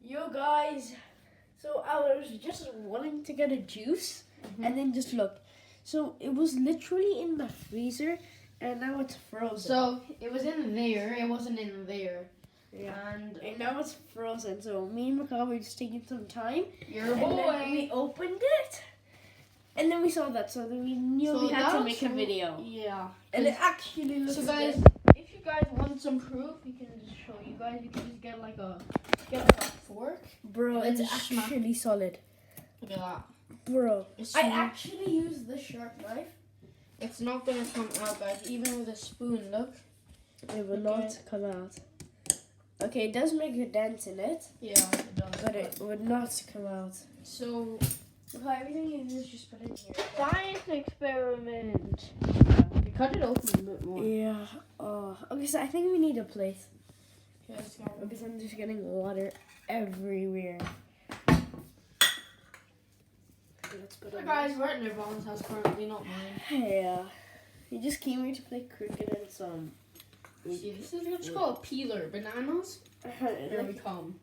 Yo guys, so I was just wanting to get a juice and then just look. So it was literally in the freezer and now it's frozen. So it was in there, it wasn't in there. Yeah. And And now it's frozen. So me and Macaw were just taking some time. your And then we boy. opened it. And then we saw that, so then we knew So we had to that's make a video. Yeah. And it actually looks So guys, good. if you guys want some proof, we can just show you guys. You can just get like a fork. Bro, and it's just smack- actually solid. Look at that. Bro, It's I smooth. actually used the sharp knife. It's not gonna come out, guys. Even with a spoon, look. It will Okay. not come out. Okay, it does make a dent in it, Yeah, it does. but it would not come out. So Okay, everything you do is just put it here. science experiment. We cut it open a bit more. Yeah. Oh. Okay, so I think we need a plate Okay, let's go. because I'm just getting water everywhere. Let's put So it. guys, we're at Nirvana's house currently, not mine. Yeah. We just came here to play cricket and some. See, this is what's called a peeler. Bananas. Here we come.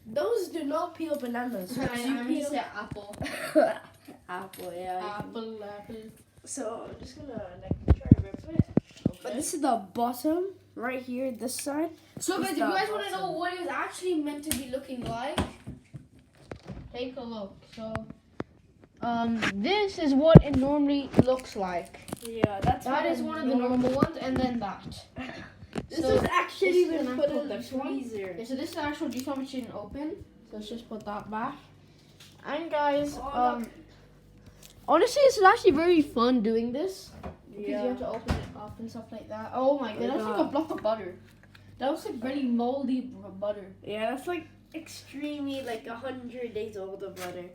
Those do not peel bananas. I'm You gonna peel say apple. apple. Yeah. Apple. So I'm just gonna try to rip it. But this is the bottom right here. This side. So guys, if It's you the guys want to know bottom. what it was actually meant to be looking like, take a look. So, this is what it normally looks like. Yeah, That is one of the normal ones, and then that. This So, is actually this is been an put actual in the this one. freezer. Okay, so this is the actual juice one which didn't open. So let's just put that back. And guys, Oh, honestly, it's actually very fun doing this. Because you Yeah. have to open it up and stuff like that. Oh my god, that's like a block of butter. That was like very moldy butter. Yeah, that's like extremely like 100 days old of butter.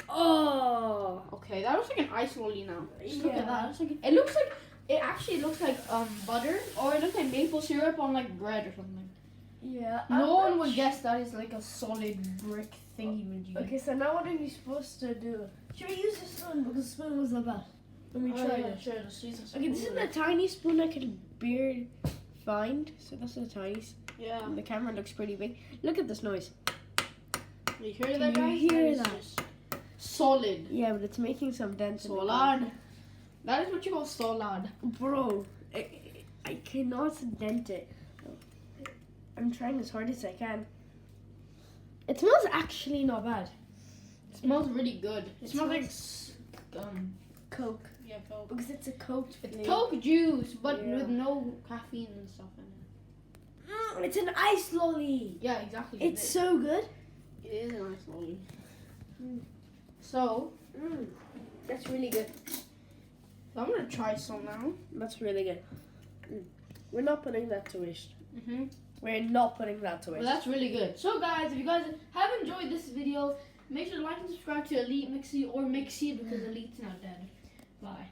Oh. Okay, that looks like an ice lolly now. Just look Yeah. at that. It looks like it actually looks like butter, or it looks like maple syrup on like bread or something. Yeah. No one would guess that is like a solid brick thingy. Okay, so now what are we supposed to do? Should we use the spoon because the spoon was the best? Let me try this. Sure, let's use this. Okay, this is the tiny spoon I could barely find. So that's the tiniest. Yeah. The camera looks pretty big. Look at this noise. You hear Can that, you guys? hear is that? just solid. Yeah, but it's making some dents in the Solid. That is what you call solid. Bro, I cannot dent it. I'm trying as hard as I can. It smells actually not bad. It smells really good. It smells like Coke. yeah, Coke. Because it's a Coke. It's flavor. Coke juice, but Yeah. with no caffeine and stuff in it. It's an ice lolly. Yeah, exactly. It's so good. It is a nice lolly. So That's really good. I'm gonna try some now. That's really good. We're not putting that to waste. Mhm. We're not putting that to Well, waste. that's really good. So guys, if you guys have enjoyed this video, make sure to like and subscribe to Elite Mixie or Mixie because Elite's not dead. Bye.